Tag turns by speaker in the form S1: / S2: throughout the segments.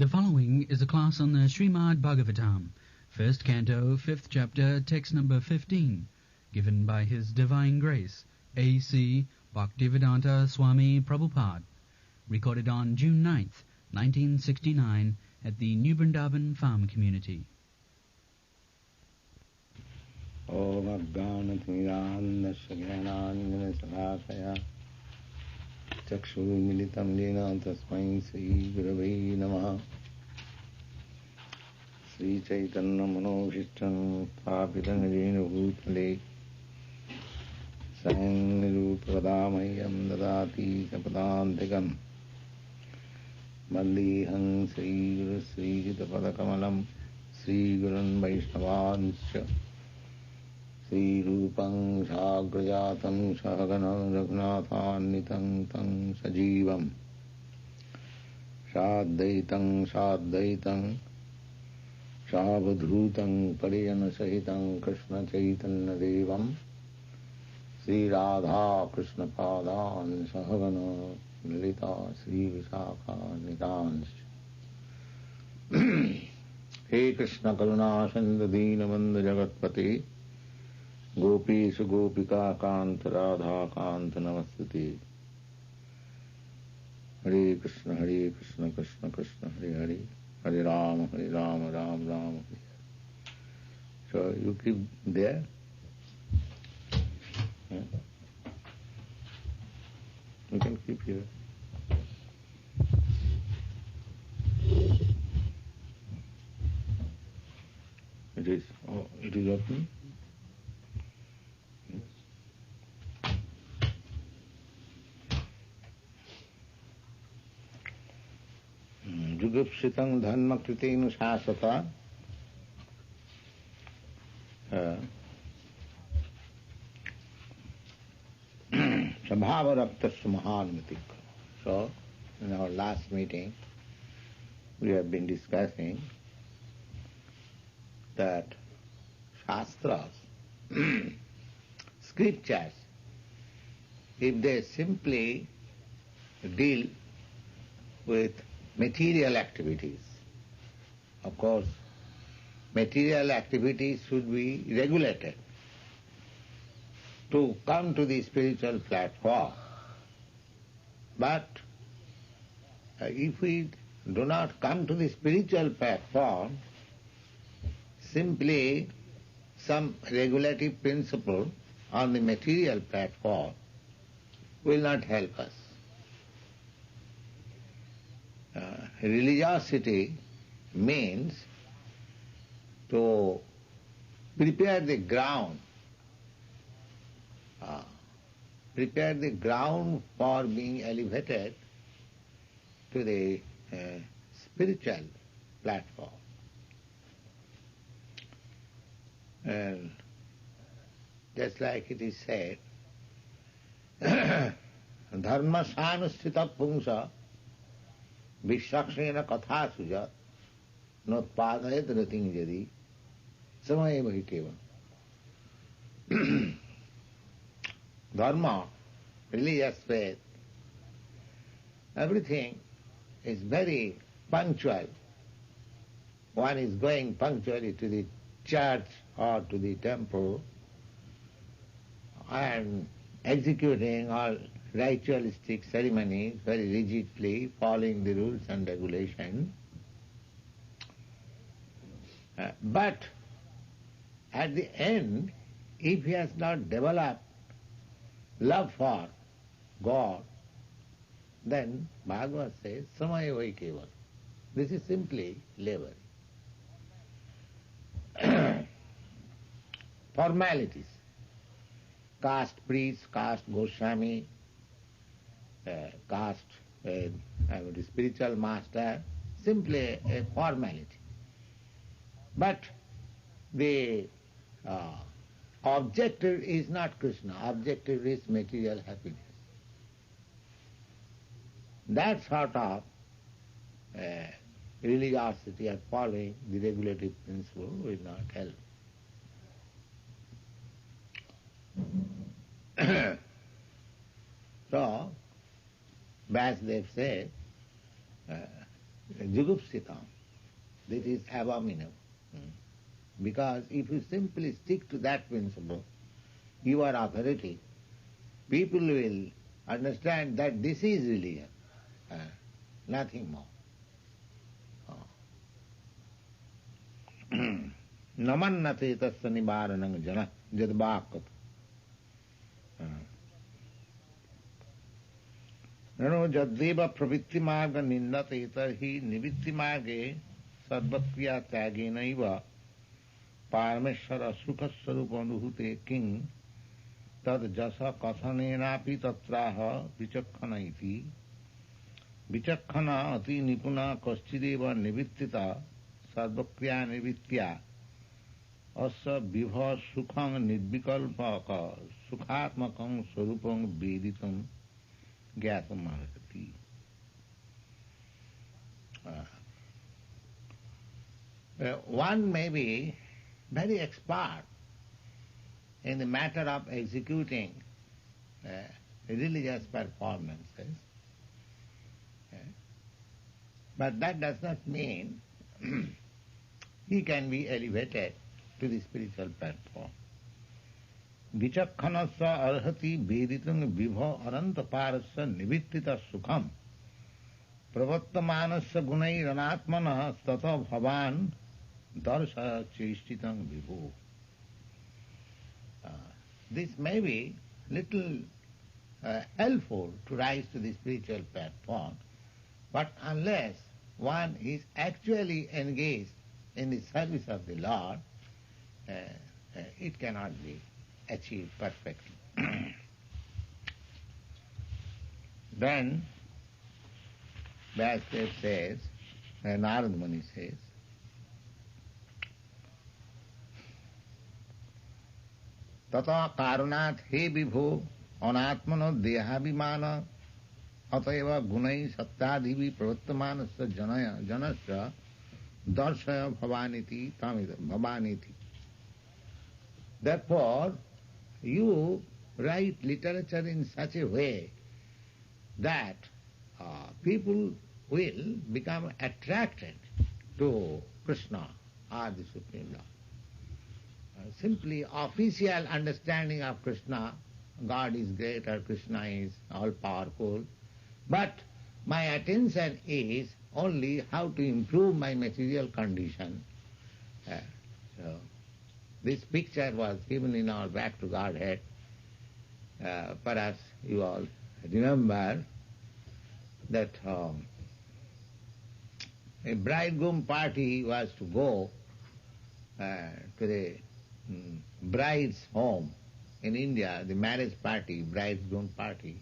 S1: The following is a class on the Srimad Bhagavatam, first canto, fifth chapter, text number 15, given by His Divine Grace, A.C. Bhaktivedanta Swami Prabhupada, recorded on June 9th, 1969, at the New Vrndavana Farm Community.
S2: Om Ajnanathmirandasya Jnananjana-Salakaya Chakshurumilitam Lena Tasmai Sri Gurave Namaha. Sri Caitanya Manobhishtam Thapitam Jena Bhutale Sang Nirupadamayyam Dadati Sapadantikam Mandihang Sri Guru Sri Jitapadakkamalam Sri Gurun Vaishnavansya Sri Rupang Sagrajatam Sahagana Raghunathannitam Tang Sajivam Sadhaitam Sadhaitam Savadhutam Pariyana Sahitam Krishna Chaitanya Devam Sri Radha Krishna Padan Sahagana Lalita Sri Visakha Nitans He Krishna Karuna Sindhu Deenabandhu Jagatpati Gopeshu Gopika Kanta Radha Kanta Namastute. Hare Krishna Krishna Krishna Hare Hare Hare Rama Rama Rama Hare. So you keep there. You can keep here. It is open. Jugupsitang dharma kritenu sasata Sabhava raktasya mahanmatik. So, in our last meeting, we have been discussing that Shastras, scriptures, if they simply deal with material activities, of course, material activities should be regulated to come to the spiritual platform. But if we do not come to the spiritual platform, simply some regulative principle on the material platform will not help us. Religiosity means to prepare the ground for being elevated to the spiritual platform. And just like it is said, dharma sanustita pungsa vishakshena katha sujat notpadayat rating jadi samayeva hikeva. Dharma, religious faith, everything is very punctual. One is going punctually to the church or to the temple and executing all ritualistic ceremonies very rigidly, following the rules and regulations. But at the end, if he has not developed love for God, then Bhagavad says, Samayeva Keval. This is simply labor. Formalities. Caste priest, caste Goswami, caste spiritual master, simply a formality. But the objective is not Krishna, objective is material happiness. That sort of religiosity or following the regulative principle will not help. So, Vasudev said, jugupsitam. This is abominable. Because if you simply stick to that principle, you are authority, people will understand that this is religion, nothing more. Namannate tasya nivaranang jana jadvakat. Nano jadeva pravitti marga nindate tarhi nivitti marge sadvakriya tyagena iva parameshwara sukhasarupa anuhute king tad jasa kathanenapi tatraha vichakhana iti vichakhana ati nipuna kaschideva nivittita sadvakriya nivitya asa vibha sukhang nidvikalpaka sukhatmakam swarupam veditam gyatam arhati. One may be very expert in the matter of executing religious performances, but that does not mean he can be elevated to the spiritual platform. Vichakhanasya arhati veditam vibha anantaparasya nivittita sukham pravattamanasya gunai ranatmana tata bhavan darsha cheshtitam vibhu. This may be little helpful to rise to the spiritual platform, but unless one is actually engaged in the service of the Lord, it cannot be achieved perfectly. Then Vyasadeva says, Narad Muni says, Tata karunat he vibhu anatmano dehabhimana atayava gunai sattadivi pravattamanasya janasya darshaya bhavaniti bhavaniti. Therefore, you write literature in such a way that people will become attracted to Krishna or the Supreme Lord. Simply official understanding of Krishna, God is great or Krishna is all-powerful, but my attention is only how to improve my material condition. So this picture was given in our Back to Godhead. Perhaps you all remember that a bridegroom party was to go to the bride's home. In India, the marriage party, bridegroom party,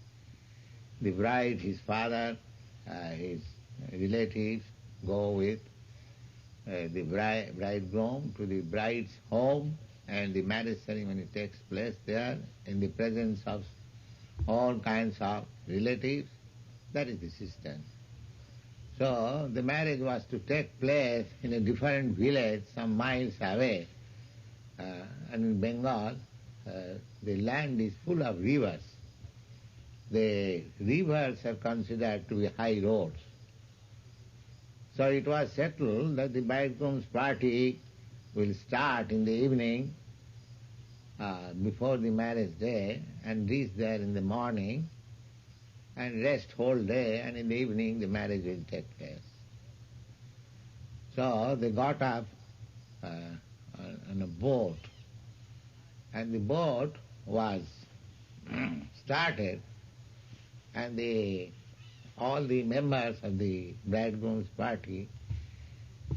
S2: the bride, his father, his relatives go with the bridegroom to the bride's home, and the marriage ceremony takes place there in the presence of all kinds of relatives. That is the system. So the marriage was to take place in a different village some miles away. And in Bengal, the land is full of rivers. The rivers are considered to be high roads. So it was settled that the bridegroom's party will start in the evening before the marriage day and reach there in the morning and rest whole day, and in the evening the marriage will take place. So they got up on a boat, and the boat was started, and all the members of the bridegroom's party,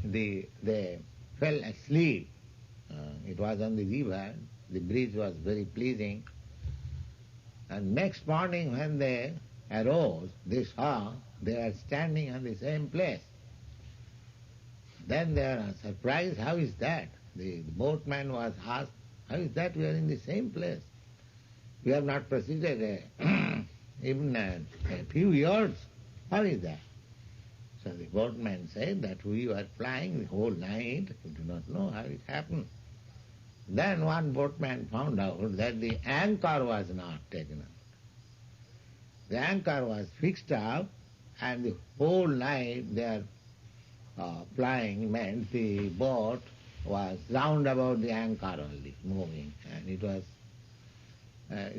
S2: they fell asleep. It was on the river, the breeze was very pleasing, and next morning when they arose, they saw they were standing on the same place. Then they were surprised, how is that? The boatman was asked, how is that we are in the same place? We have not proceeded even a few yards. How is that? So the boatman said that we were flying the whole night, we do not know how it happened. Then one boatman found out that the anchor was not taken up. The anchor was fixed up, and the whole night they are flying meant the boat was round about the anchor only, moving, and it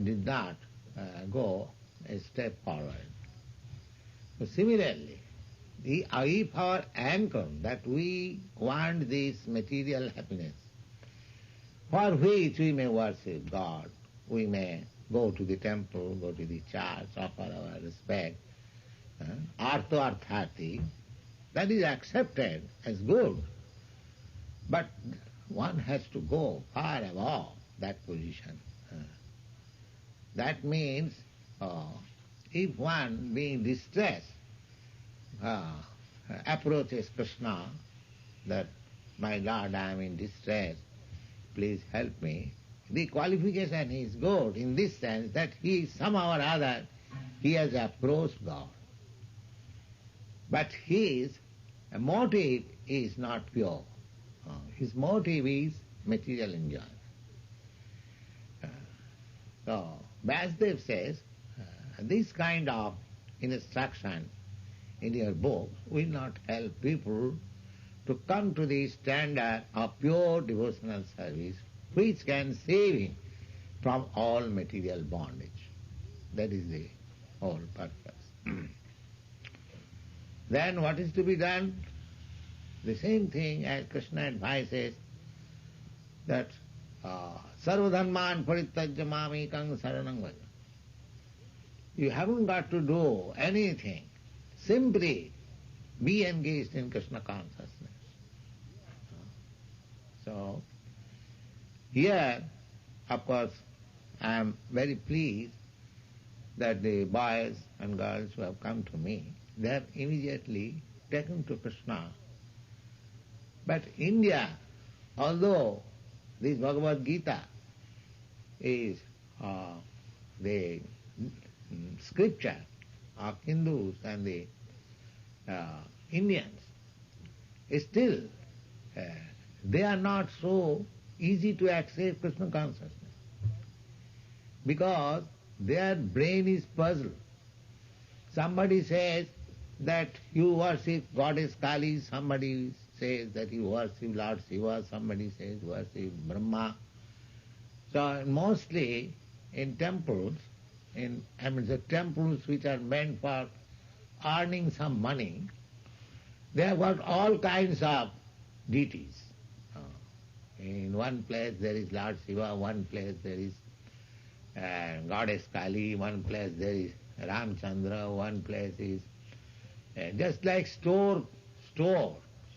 S2: did not go a step forward. So similarly, if our anchor that we want this material happiness, for which we may worship God, we may go to the temple, go to the church, offer our respect, artho arthati, that is accepted as good. But one has to go far above that position. That means if one being distressed approaches Krishna that, my Lord, I am in distress, please help me, the qualification is good in this sense that he somehow or other he has approached God. But his motive is not pure. His motive is material enjoyment. So Vasudev says, this kind of instruction in your book will not help people to come to the standard of pure devotional service which can save him from all material bondage. That is the whole purpose. Then what is to be done? The same thing as Krishna advises that sarvadharman parityajya mamekam saranam vraja. You haven't got to do anything. Simply be engaged in Krishna consciousness. So, here, of course, I am very pleased that the boys and girls who have come to me, they have immediately taken to Krishna. But India, although this Bhagavad Gita is the scripture of Hindus and the Indians, still they are not so easy to accept Krishna consciousness because their brain is puzzled. Somebody says that you worship Goddess Kali, somebody says that you worship Lord Shiva, somebody says you worship Brahma. So mostly in temples, the temples which are meant for earning some money, they have got all kinds of deities. In one place there is Lord Shiva, one place there is Goddess Kali, one place there is Ramchandra, one place is just like store.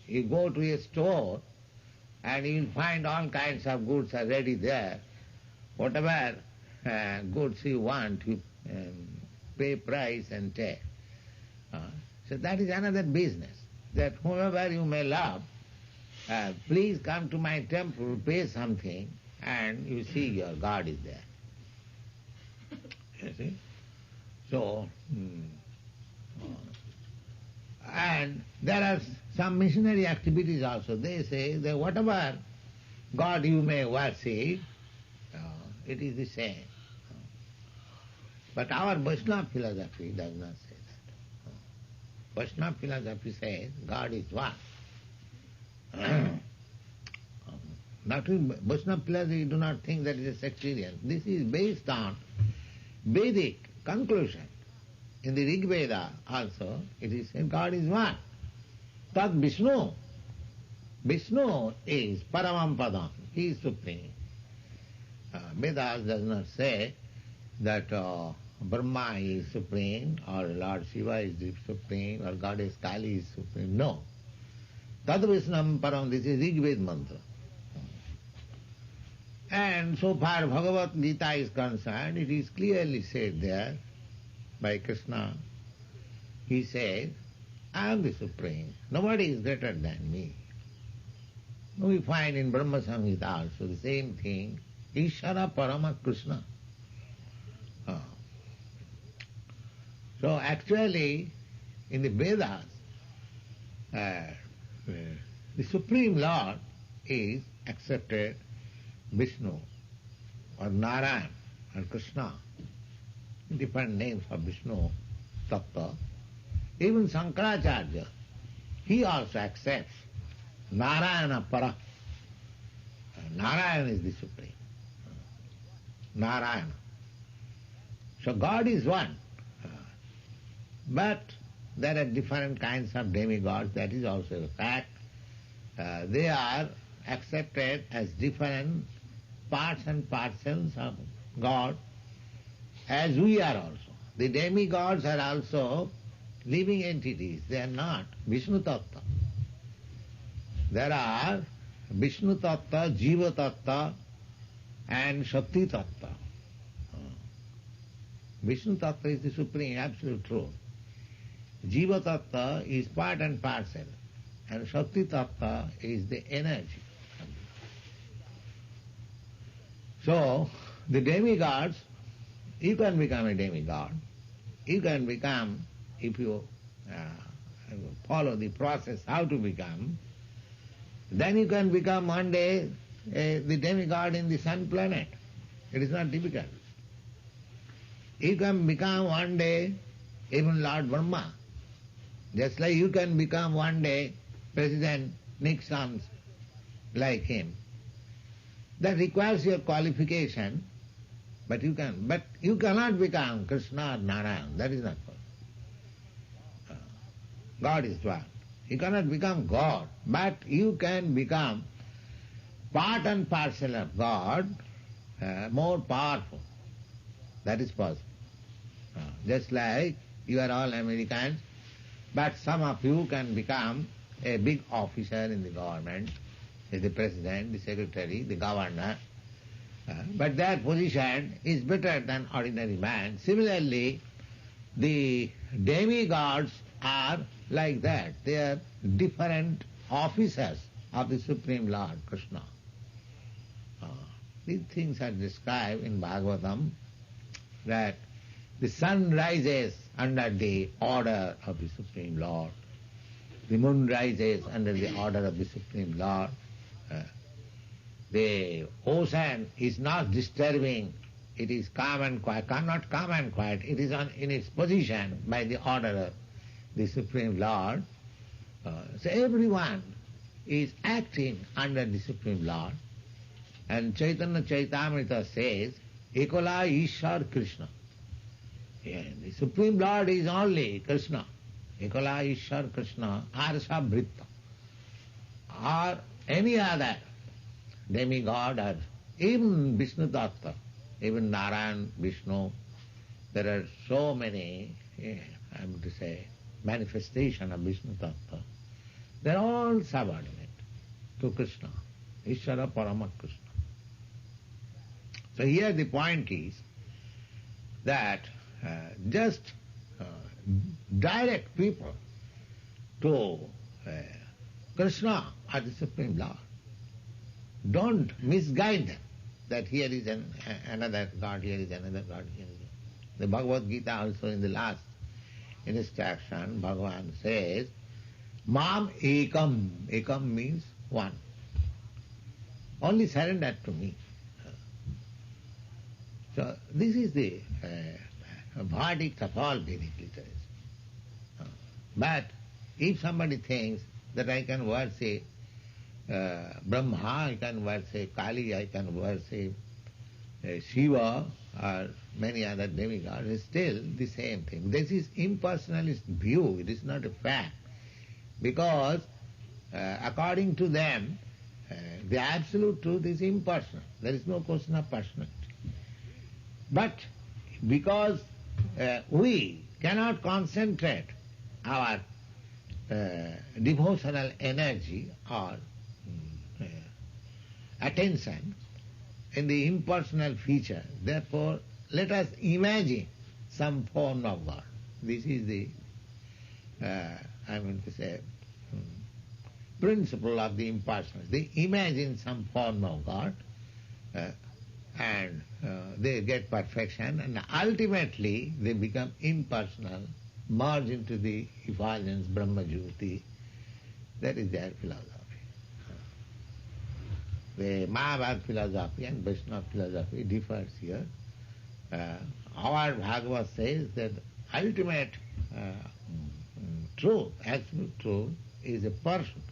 S2: You go to a store and you will find all kinds of goods are ready there. Whatever goods you want, you pay price and take. So that is another business, that whomever you may love, please come to my temple, pay something, and you see your God is there. You see? So, and there are some missionary activities also. They say that whatever God you may worship, it is the same. But our Vaishnava philosophy does not say that. Vaishnava philosophy says God is one. Not in Vaishnava philosophy, you do not think that it is sectarian. This is based on Vedic conclusion. In the Rig Veda also, it is said God is one. Tad Vishnu. Vishnu is Paramam Padam. He is supreme. Vedas does not say that Brahma is supreme, or Lord Shiva is supreme, or Goddess Kali is supreme. No. Tad Vishnam Param, this is Rig Veda mantra. And so far Bhagavad Gita is concerned, it is clearly said there by Krishna. He says, I am the supreme. Nobody is greater than me. We find in Brahma Samhita also the same thing. Ishara Parama Krishna. So actually, in the Vedas, the Supreme Lord is accepted Vishnu or Narayan or Krishna, different names of Vishnu, Tattva. Even Sankaracharya, he also accepts Narayana Para. Narayana is the Supreme. Narayana. So God is one. But there are different kinds of demigods, that is also a fact. They are accepted as different parts and parcels of God, as we are also. The demigods are also living entities. They are not Vishnu Tattva. There are Vishnu Tattva, Jiva Tattva and Shakti Tattva. Vishnu Tattva is the supreme, absolute truth. Jiva Tattva is part and parcel, and Shakti Tattva is the energy. So, the demigods, you can become a demigod. You can become, if you follow the process how to become, then you can become one day the demigod in the sun planet. It is not difficult. You can become one day even Lord Brahma. Just like you can become one day President Nixon like him. That requires your qualification, but you cannot become Krishna or Narayana. That is not possible. God is one. You cannot become God, but you can become part and parcel of God, more powerful. That is possible. Just like you are all Americans, but some of you can become a big officer in the government, the president, the secretary, the governor, but their position is better than ordinary man. Similarly, the demigods are like that. They are different officers of the Supreme Lord, Krishna. These things are described in Bhagavatam, that the sun rises under the order of the Supreme Lord. The moon rises under the order of the Supreme Lord. The ocean is not disturbing, it is calm and quiet, not calm and quiet, it is in its position by the order of the Supreme Lord. So everyone is acting under the Supreme Lord. And Chaitanya Chaitamrita says, Ekola Ishar Krishna. Yeah, the Supreme Lord is only Krishna. Ekola Ishar Krishna, Arsa Vritta. Or any other demigod, or even Vishnu Tattva, even Narayan, Vishnu, there are so many, I am to say, manifestation of Vishnu Tattva. They are all subordinate to Krishna, Ishvara Parama Krishna. So here the point is that just direct people to Krishna or the Supreme Lord. Don't misguide them that here is another God, here is another God, here is another. The Bhagavad Gita also in the last instruction, Bhagavan says, Mam ekam. Ekam means one. Only surrender to me. So this is the verdict of all Vedic literature. But if somebody thinks that I can worship Brahma, I can worship Kali, I can worship Shiva or many other demigods, it's still the same thing. This is impersonalist view, it is not a fact. Because according to them, the absolute truth is impersonal. There is no question of personality. But because we cannot concentrate our devotional energy or attention in the impersonal feature, therefore let us imagine some form of God. This is the, principle of the impersonal. They imagine some form of God and they get perfection, and ultimately they become impersonal, merge into the effulgence, Brahma Jyoti. That is their philosophy. The Mahabharata philosophy and Vaishnava philosophy differs here. Our Bhagavad says that ultimate truth, absolute truth, is a person.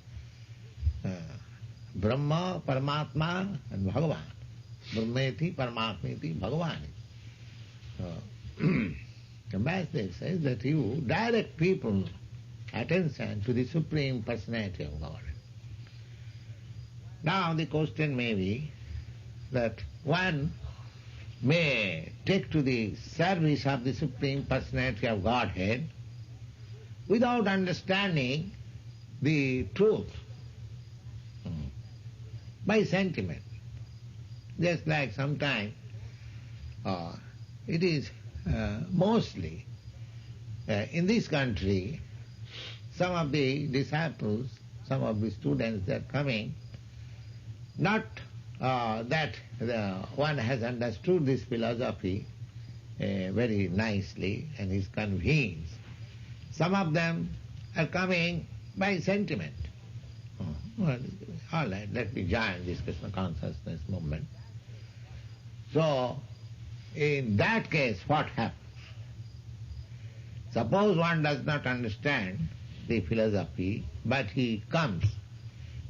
S2: Brahma, Paramatma and Bhagavan. Brahmeti, Paramatmeti, Bhagavani. The Master says that you direct people's attention to the Supreme Personality of God. Now the question may be that one may take to the service of the Supreme Personality of Godhead without understanding the truth, by sentiment. Just like sometimes it is mostly in this country, some of the disciples, some of the students, they are coming, not that one has understood this philosophy very nicely and is convinced. Some of them are coming by sentiment. Well, all right, let me join this Krishna consciousness movement. So, in that case, what happens? Suppose one does not understand the philosophy, but he comes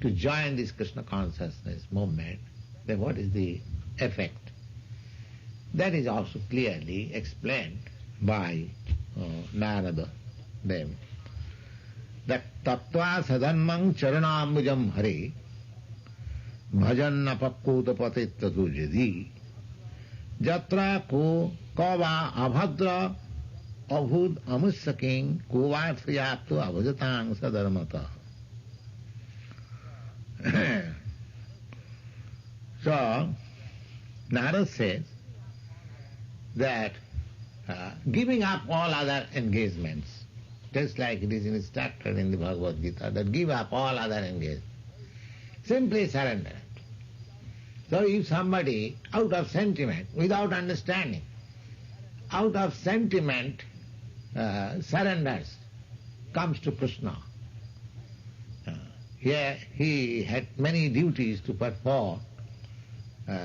S2: to join this Krishna consciousness movement, then what is the effect? That is also clearly explained by Narada Dev. That tattva sadanmang charanambujam hare bhajan napakuta patittatu jadi jatra ko kava abhadra abhud amussaking kovathayaptu abhajatang sadarmata. So, Narada says that giving up all other engagements, just like it is instructed in the Bhagavad Gita, that give up all other engagements, simply surrender it. So if somebody, out of sentiment, without understanding, out of sentiment surrenders, comes to Krishna, here he had many duties to perform,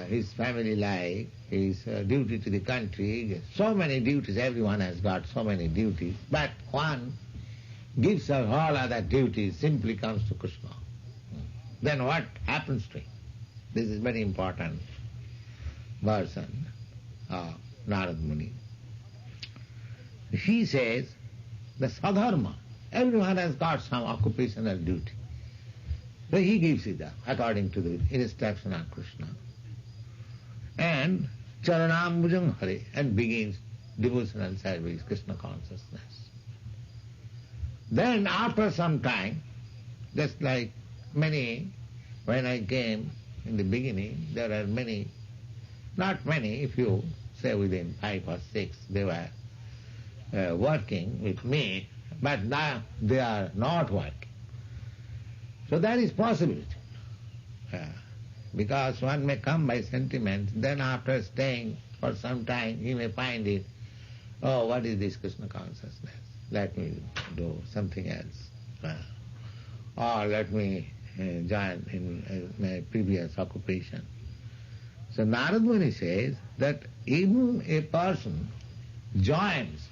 S2: his family life, his duty to the country, so many duties, everyone has got so many duties, but one gives up all other duties, simply comes to Krishna. Then what happens to him? This is very important version of Narad Muni. He says the sadharma, everyone has got some occupational duty. So he gives it up according to the instruction of Krishna. And charanambujam hare, and begins devotional service, Krishna consciousness. Then after some time, just like many, when I came in the beginning, there are many, not many, if you say within 5 or 6, they were working with me, but now they are not working. So that is possibility. Because one may come by sentiment, then after staying for some time, he may find it, oh, what is this Krishna consciousness? Let me do something else. Or let me join in my previous occupation. So Narad Muni says that even a person joins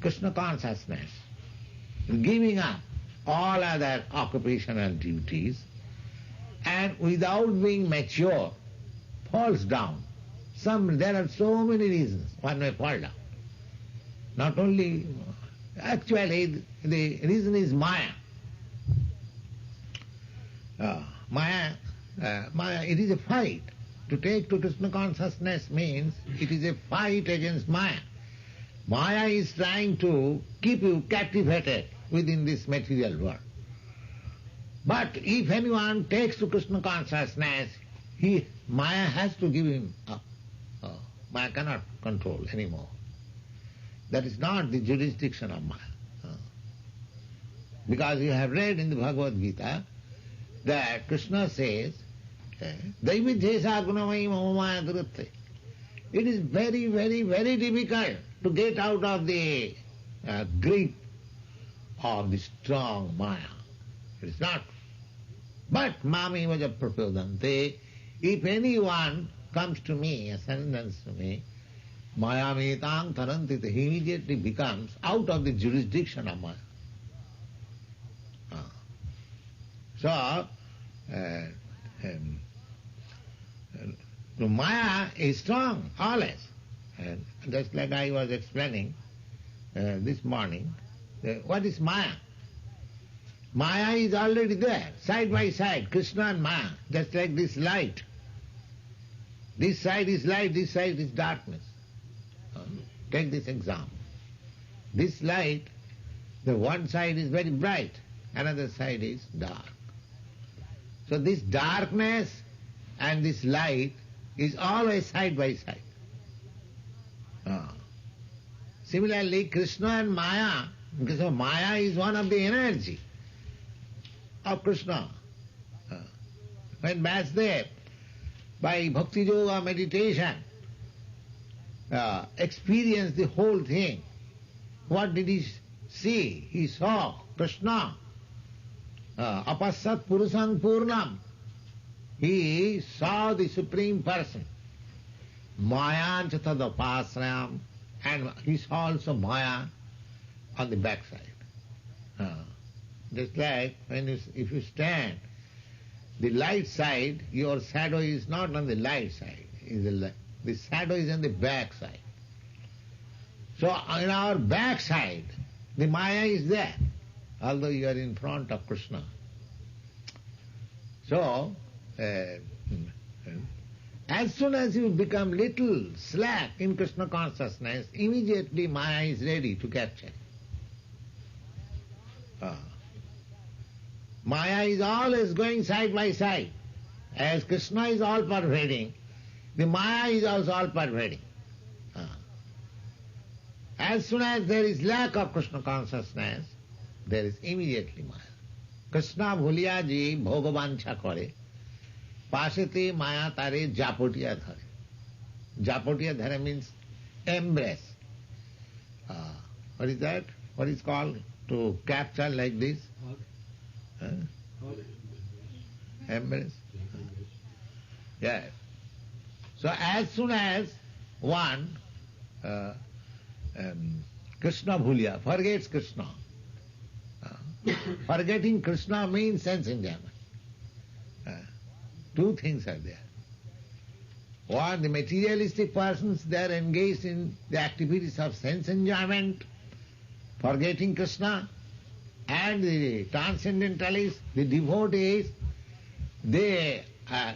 S2: Krishna consciousness, giving up all other occupational duties, and without being mature, falls down. There are so many reasons one may fall down. Not only, actually the reason is Maya. Maya, it is a fight. To take to Krishna consciousness means it is a fight against Maya. Maya is trying to keep you captivated within this material world. But if anyone takes to Krishna consciousness, Maya has to give him up. Maya cannot control anymore. That is not the jurisdiction of Maya. Because you have read in the Bhagavad Gita that Krishna says, Daividhesa gunamai mama maya durutte. It is very, very, very difficult to get out of the grip of the strong Maya. It is not. But mami vaja prachodante, if anyone comes to me, surrenders to me, maya metang tarantita, he immediately becomes out of the jurisdiction of Maya. So, Maya is strong always. And just like I was explaining this morning, what is Maya? Maya is already there, side by side, Krishna and Maya, just like this light. This side is light, this side is darkness. Take this example. This light, the one side is very bright, another side is dark. So this darkness and this light is always side by side. Similarly, Krishna and Maya, because Maya is one of the energy of Krishna. When Vasudev, by Bhakti Yoga meditation, experienced the whole thing, what did he see? He saw Krishna, apasat purusam purnam. He saw the Supreme Person, Maya chatadapasrayam, and he saw also Maya on the backside. Just like if you stand, the light side, your shadow is not on the light side, the shadow is on the back side. So on our back side, the Maya is there, although you are in front of Krishna. So, as soon as you become little slack in Krishna consciousness, immediately Maya is ready to capture. Maya is always going side by side. As Krishna is all pervading, the Maya is also all pervading. As soon as there is lack of Krishna consciousness, there is immediately Maya. Krishna bhuliya ji bhogavancha kare, pasete Maya tare japotiya dhare. Japotiya dhare means embrace. What is that? What is called to capture like this? Embrace. Yes. So as soon as one Krishna bhulya, forgets Krishna. Forgetting Krishna means sense enjoyment. Two things are there. One, the materialistic persons, they are engaged in the activities of sense enjoyment, forgetting Krishna, and the transcendentalists, the devotees, they,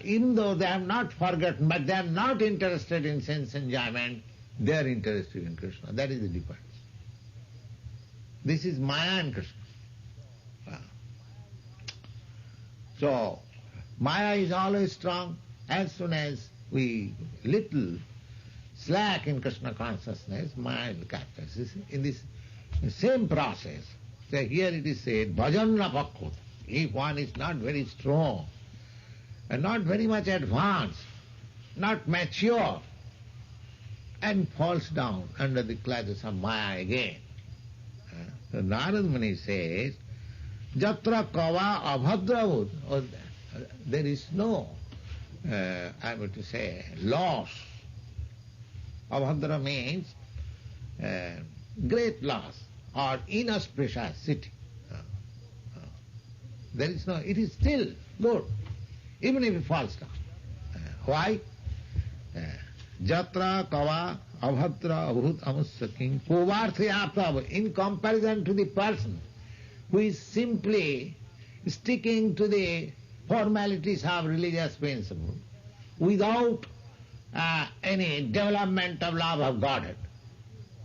S2: even though they have not forgotten, but they are not interested in sense enjoyment, they are interested in Krishna. That is the difference. This is Maya and Krishna. So, Maya is always strong. As soon as we little slack in Krishna consciousness, Maya will capture. In this same process, so here it is said, bhajan napakut. If one is not very strong, and not very much advanced, not mature, and falls down under the clutches of Maya again. So Narad Muni says, Jatra kava abhadravut, there is no, I would to say, loss. Abhadra means great loss or inauspicious city. There is no, it is still good, even if it falls down. Why? Jatra kava abhadra abhut amussaking kovarthya, in comparison to the person who is simply sticking to the formalities of religious principle without any development of love of Godhead,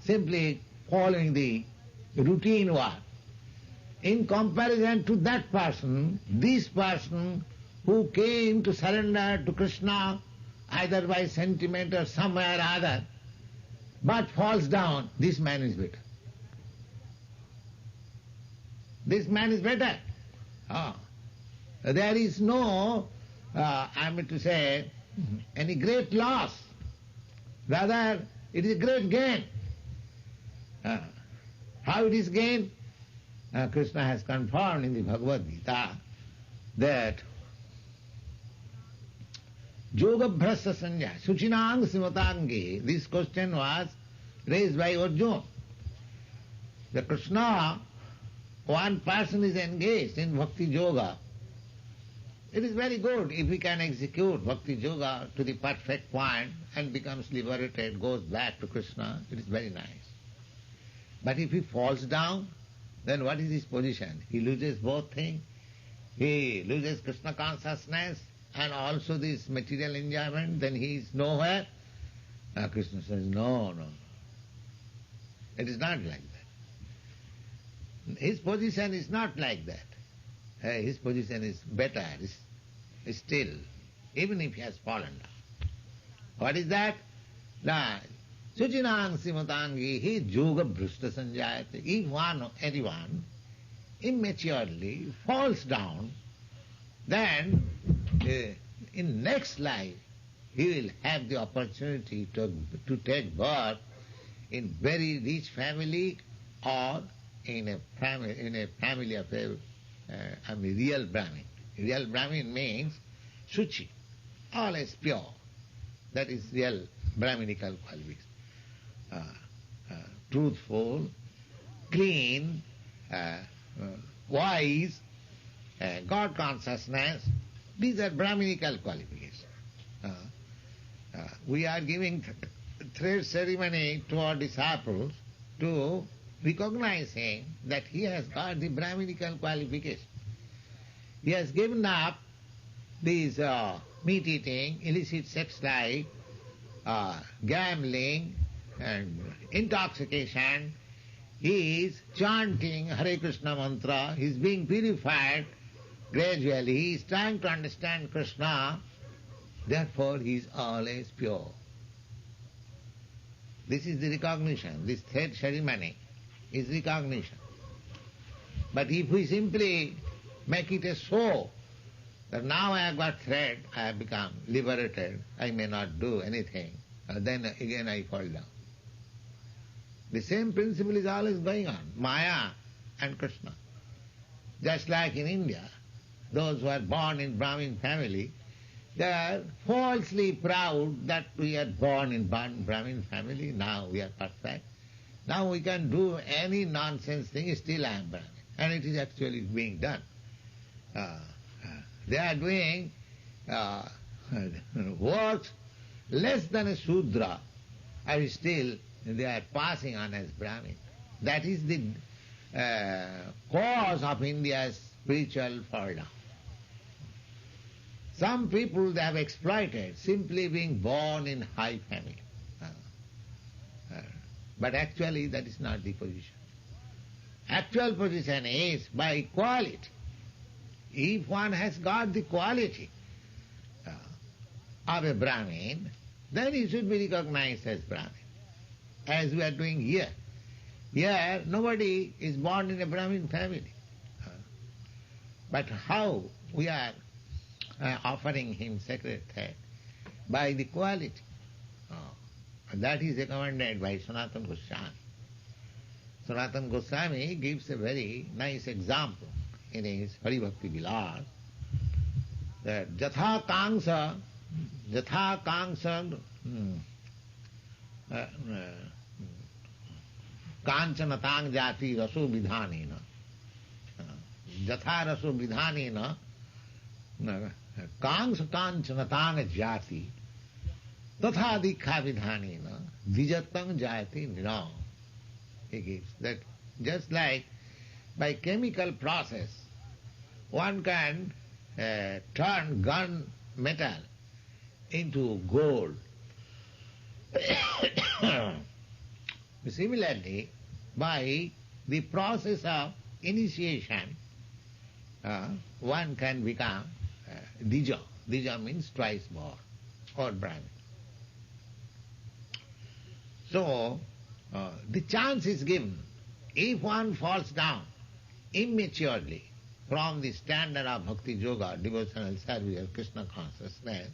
S2: simply following the routine work. In comparison to that person, this person who came to surrender to Krishna either by sentiment or somewhere or other, but falls down, this man is better. This man is better. There is no, I mean to say, any great loss. Rather, it is a great gain. How it is gain? Krishna has confirmed in the Bhagavad Gita that Yoga Bhrasa Sanya, Suchinang Simatangi, this question was raised by Arjuna. The Krishna, one person is engaged in Bhakti Yoga, It is very good if he can execute bhakti yoga to the perfect point and becomes liberated, goes back to Krishna, it is very nice. But if he falls down, then what is his position? He loses both things. He loses Krishna consciousness and also this material enjoyment, then he is nowhere. Krishna says, no. It is not like that. His position is not like that. His position is better, is still, even if he has fallen down. What is that? Suchinang simatangi hi yoga bhrishta sanjayate. If anyone immaturely falls down, then in next life he will have the opportunity to take birth in very rich family or in a family of a real Brahmin. Real Brahmin means Suchi, always pure. That is real Brahminical qualities. Truthful, clean, wise, God consciousness, these are Brahminical qualifications. We are giving thread ceremony to our disciples to recognize him that he has got the Brahminical qualification. He has given up these meat eating, illicit sex life, gambling and intoxication. He is chanting Hare Krishna mantra, he is being purified gradually, he is trying to understand Krishna, therefore he is always pure. This is the recognition, this third ceremony is recognition. But if we simply make it a show that now I have got thread, I have become liberated, I may not do anything, then again I fall down. The same principle is always going on, Maya and Krishna. Just like in India, those who are born in Brahmin family, they are falsely proud that we are born in Brahmin family, now we are perfect. Now we can do any nonsense thing, still I am Brahmin. And it is actually being done. They are doing works less than a Shudra, and still they are passing on as Brahmin. That is the cause of India's spiritual fall down. Some people they have exploited simply being born in high family. But actually that is not the position. Actual position is by equality. If one has got the quality of a Brahmin, then he should be recognized as Brahmin, as we are doing here. Here nobody is born in a Brahmin family. But how we are offering him sacred thread? By the quality. That is recommended by Sanatana Goswami. Sanatana Goswami gives a very nice example in his Hari Bhakti Vilas, that Jatha Kangsa Kanchanatang Jati Raso Vidhanena Jatha Raso Vidhanena Kangsa Kanchanatang Jati Tatha Dikha Vidhanena Vijatang Jati Nirang. He gives that just like by chemical process one can turn gun metal into gold. Similarly, by the process of initiation, one can become Dija. Dija means twice born or Brahmin. So, the chance is given. If one falls down immaturely from the standard of bhakti yoga, devotional service of Krishna consciousness,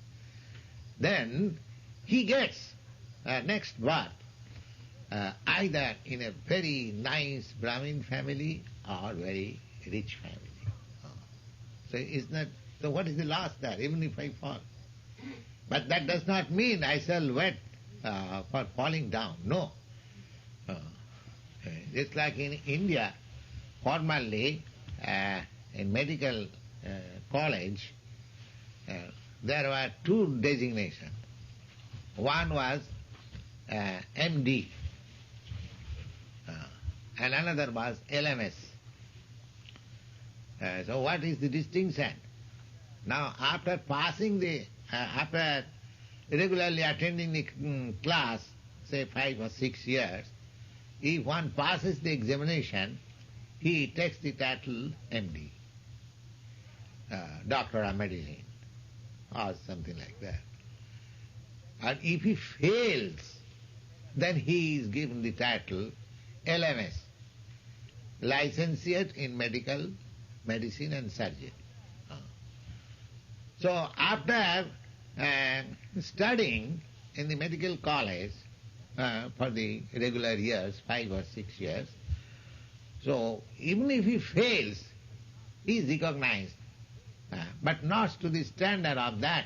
S2: then he gets next birth either in a very nice Brahmin family or very rich family. So what is the loss there, even if I fall? But that does not mean I shall wait for falling down. No. Just like in India, formerly in medical college, there were two designations. One was MD and another was LMS. So what is the distinction? Now after passing after regularly attending the class, say 5 or 6 years, if one passes the examination, he takes the title MD, Doctor of Medicine, or something like that. And if he fails, then he is given the title LMS, Licentiate in Medical Medicine and Surgery. So after studying in the medical college for the regular years, 5 or 6 years, so even if he fails, he is recognized, but not to the standard of that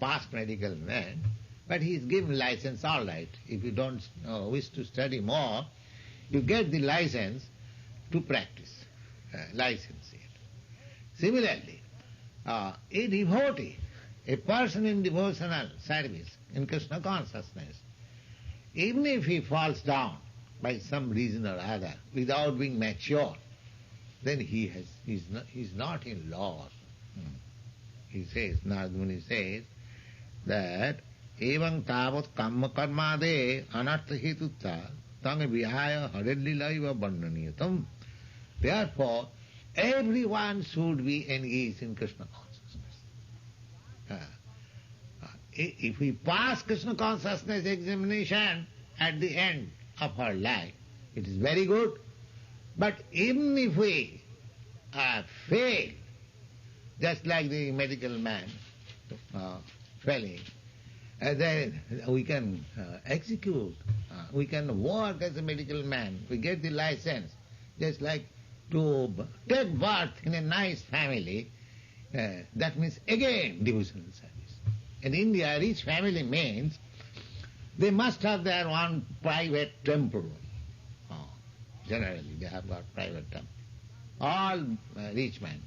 S2: past medical man, but he is given license, all right. If you don't wish to study more, you get the license to practice, license it. Similarly, a devotee, a person in devotional service, in Krishna consciousness, even if he falls down by some reason or other, without being mature, then he's not in loss. He says, Narada Muni says, that evam tavat kamma karmade anartha hetutta tanga vihaya haredlilaiva bandhaniyatam. Therefore, everyone should be engaged in Krishna consciousness. If we pass Krishna consciousness examination at the end of our life, it is very good. But even if we fail, just like the medical man failing, then we can execute, we can work as a medical man, we get the license, just like to take birth in a nice family, that means again devotional service. In India, rich family means they must have their own private temple. Generally, they have got private temple. All rich men.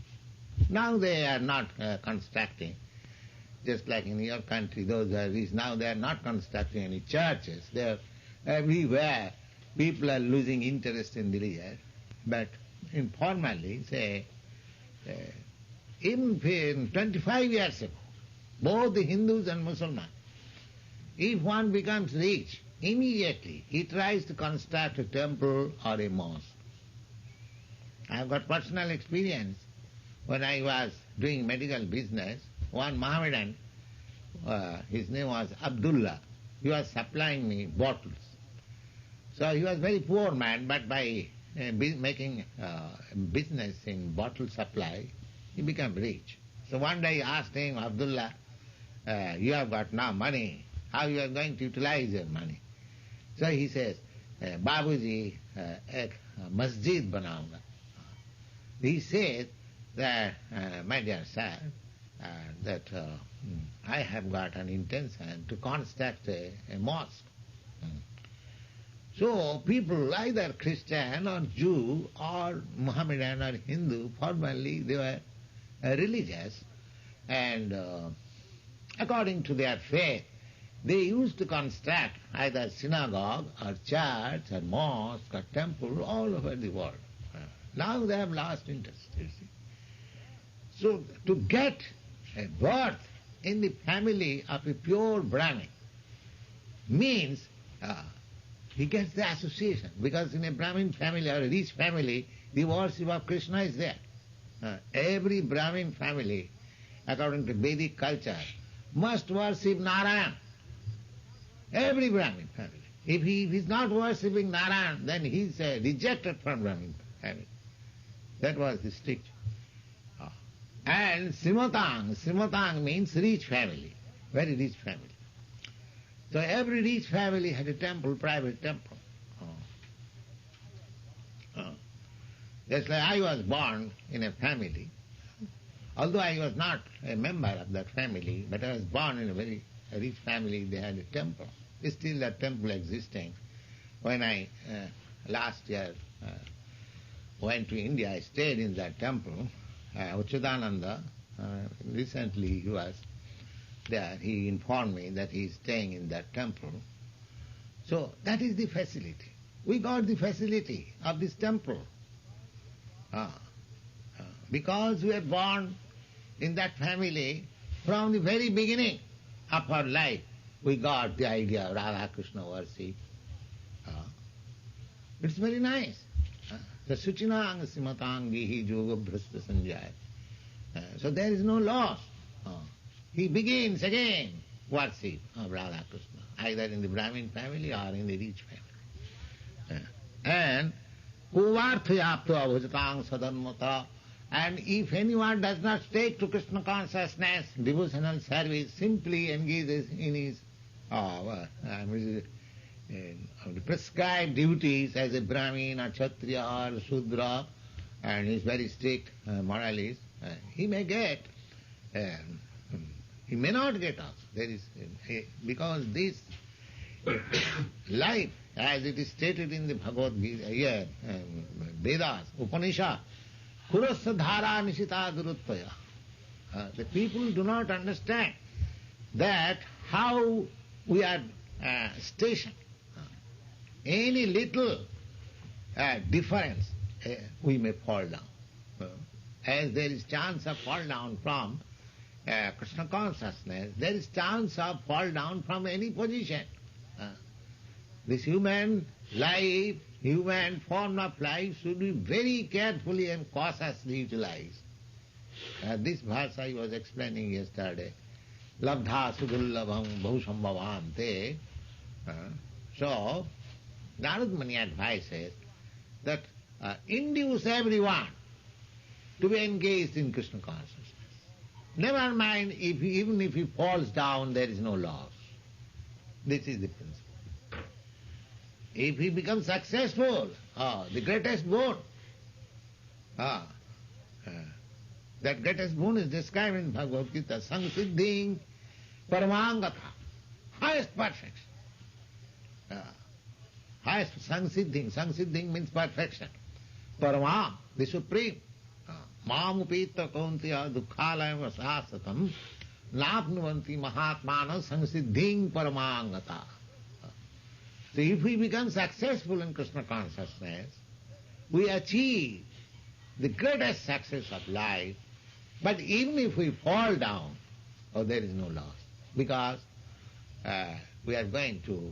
S2: Now they are not constructing, just like in your country, those are rich. Now they are not constructing any churches. They are everywhere. People are losing interest in religion. But informally, say, even 25 years ago, both the Hindus and Muslims, if one becomes rich, immediately he tries to construct a temple or a mosque. I have got personal experience. When I was doing medical business, one Mohammedan, his name was Abdullah, he was supplying me bottles. So he was very poor man, but by making business in bottle supply, he became rich. So one day I asked him, Abdullah, you have got now money, how you are going to utilize your money? So he says, Babuji, ek masjid banaunga. He said that, my dear sir, that I have got an intention to construct a mosque. So people, either Christian or Jew or Mohammedan or Hindu, formally they were religious, and according to their faith, they used to construct either synagogue or church or mosque or temple all over the world. Now they have lost interest, you see. So to get a birth in the family of a pure Brahmin means he gets the association, because in a Brahmin family or a rich family, the worship of Krishna is there. Every Brahmin family, according to Vedic culture, must worship Narayan. Every Brahmin family. If he is not worshipping Narayan, then he is rejected from Brahmin family. That was the strict. And Srimatang means rich family, very rich family. So every rich family had a temple, private temple. Just like I was born in a family, although I was not a member of that family, but I was born in a very rich family. They had a temple. Still that temple existing. When I last year went to India, I stayed in that temple. Uchidananda Recently he was there. He informed me that he is staying in that temple. So that is the facility. We got the facility of this temple. Because we are born in that family, from the very beginning of our life, we got the idea of Radha Krishna worship. It's very nice. The Suchinang Simatang Gihi Yoga Bhrasta Sanjaya. So there is no loss. He begins again worship of Radha Krishna, either in the Brahmin family or in the rich family. And Kuvarthayapto Abhajatang Sadanmata. And if anyone does not take to Krishna consciousness, devotional service, simply engages in his the prescribed duties as a Brahmin or Kshatriya or Shudra, and is very strict moralist, he may get, he may not get also. There is, because this life, as it is stated in the Bhagavad Gita, Vedas, Upanishad, Kurasya dhara nishita durutvaya. The people do not understand that how we are stationed. Any little difference, we may fall down. As there is chance of fall down from Krishna consciousness, there is chance of fall down from any position. This human life, human form of life should be very carefully and cautiously utilized. This verse I was explaining yesterday. Labdha sudullabham bhusambhavante. So, Narad Muni advises that induce everyone to be engaged in Krishna consciousness. Never mind, even if he falls down, there is no loss. This is the principle. If he becomes successful, the greatest boon, that greatest boon is described in Bhagavad Gita, Samsiddhing Paramangata, highest perfection. Highest Samsiddhing means perfection. Paramam, the supreme. Mamupita kauntiya dukkhalayam vasasatam napnuvanti mahatmana samsiddhing paramangata. So if we become successful in Krishna consciousness, we achieve the greatest success of life. But even if we fall down, there is no loss. Because we are going to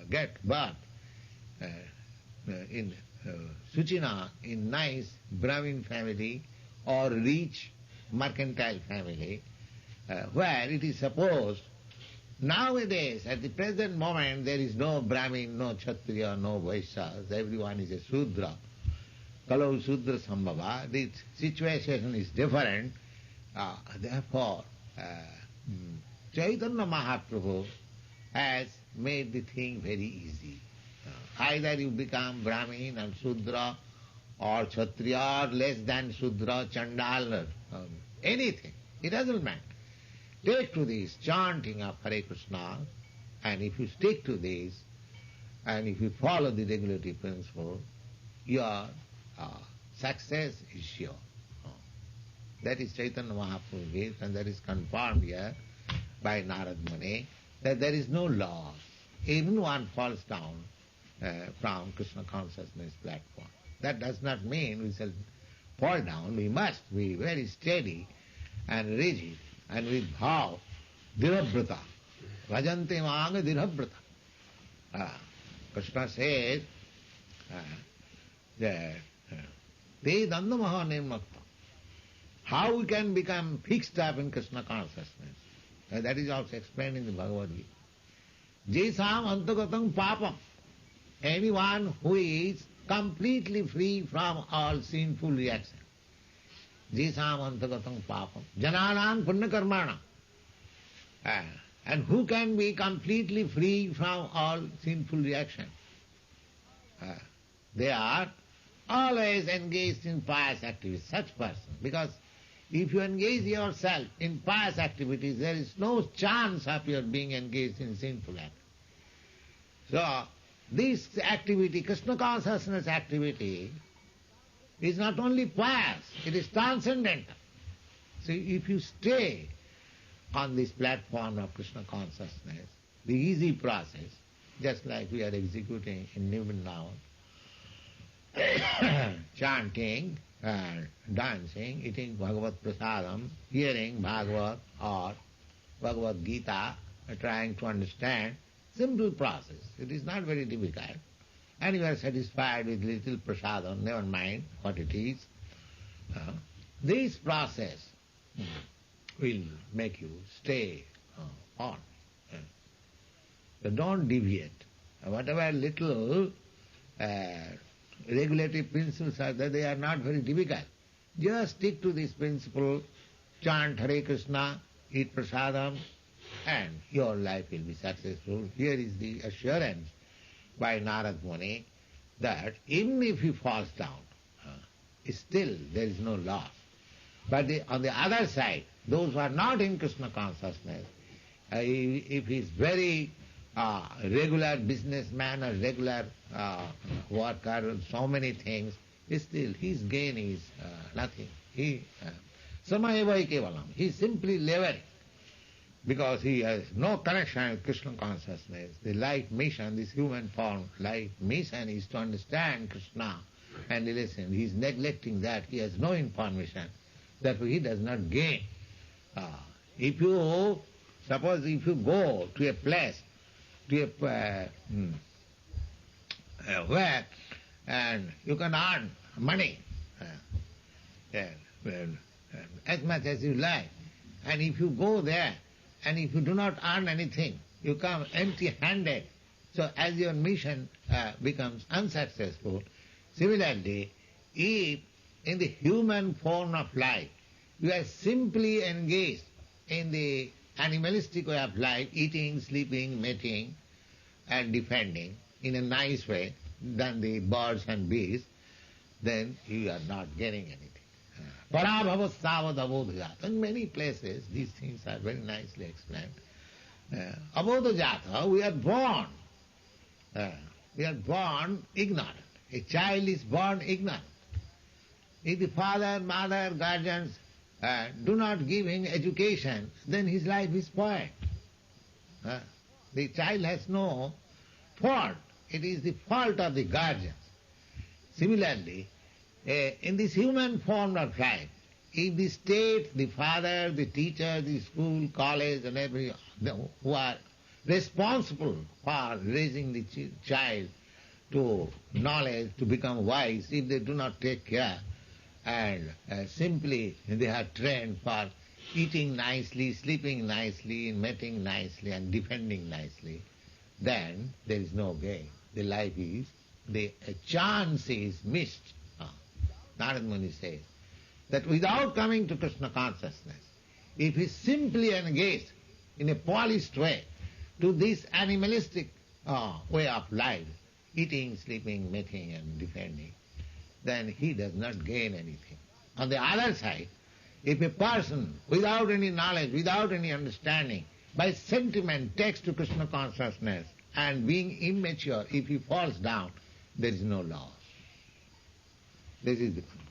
S2: get birth in Suchina, in nice Brahmin family or rich mercantile family, where it is supposed nowadays, at the present moment, there is no Brahmin, no Kshatriya, no Vaishyas, everyone is a Shudra. Kalau Shudra Sambhava, the situation is different. Therefore, Chaitanya Mahaprabhu has made the thing very easy. Either you become Brahmin and Shudra, or Kshatriya, or less than Shudra, Chandal, anything. It doesn't matter. Take to this chanting of Hare Krishna, and if you stick to this, and if you follow the regulative principle, your success is sure. That is Chaitanya Mahaprabhu gives, and that is confirmed here by Narad Muni, that there is no loss. Even one falls down from Krishna consciousness platform. That does not mean we shall fall down. We must be very steady and rigid, and with bhav, dirabhrata. Rajante manga dirabhrata. Krishna says that te dandamaha nirmakta. How we can become fixed up in Krishna consciousness. That is also explained in the Bhagavad Gita. Jesam antagatam papam. Anyone who is completely free from all sinful reaction. Jesam antagatam papam. Jananam punnakarmana. And who can be completely free from all sinful reaction? They are always engaged in pious activities, such person. Because if you engage yourself in pious activities, there is no chance of your being engaged in sinful activities. So, this activity, Krishna consciousness activity, is not only pious, it is transcendental. So if you stay on this platform of Krishna consciousness, the easy process, just like we are executing in New Vrndavana, chanting, dancing, eating Bhagavad Prasadam, hearing Bhagavad or Bhagavad Gita, trying to understand, simple process. It is not very difficult. And you are satisfied with little prasadam, never mind what it is. This process will make you stay on. So don't deviate. Whatever little regulative principles are there, they are not very difficult. Just stick to this principle, chant Hare Krishna, eat prasadam, and your life will be successful. Here is the assurance by Narad Muni that even if he falls down, still there is no loss. But on the other side, those who are not in Krishna consciousness, if he is very regular businessman or regular worker, so many things, still his gain is nothing. He samayeva kevalam. He is simply laboring because he has no connection with Krishna consciousness. The life mission, this human form life mission is to understand Krishna and listen. He is neglecting that. He has no information. Therefore he does not gain. Suppose if you go to a place, to where and you can earn money as much as you like, and if you go there and if you do not earn anything, you come empty-handed, so as your mission becomes unsuccessful. Similarly, if in the human form of life you are simply engaged in the animalistic way of life, eating, sleeping, mating, and defending in a nice way than the birds and beasts, then you are not gaining anything. Parabhava savad abodhajata. In many places these things are very nicely explained. Abodhajata, we are born. We are born ignorant. A child is born ignorant. If the father, mother, guardians do not give him education, then his life is spoiled. The child has no fault. It is the fault of the guardians. Similarly, in this human form of life, if the state, the father, the teacher, the school, college and everyone who are responsible for raising the child to knowledge, to become wise, if they do not take care and simply they are trained for eating nicely, sleeping nicely, mating nicely and defending nicely, then there is no gain. The life is, the chance is missed. Narad Muni says that without coming to Krishna consciousness, if he simply engaged in a polished way to this animalistic way of life, eating, sleeping, mating and defending, then he does not gain anything. On the other side, if a person without any knowledge, without any understanding, by sentiment takes to Krishna consciousness and being immature, if he falls down, there is no loss. This is the conclusion.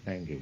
S2: Thank you.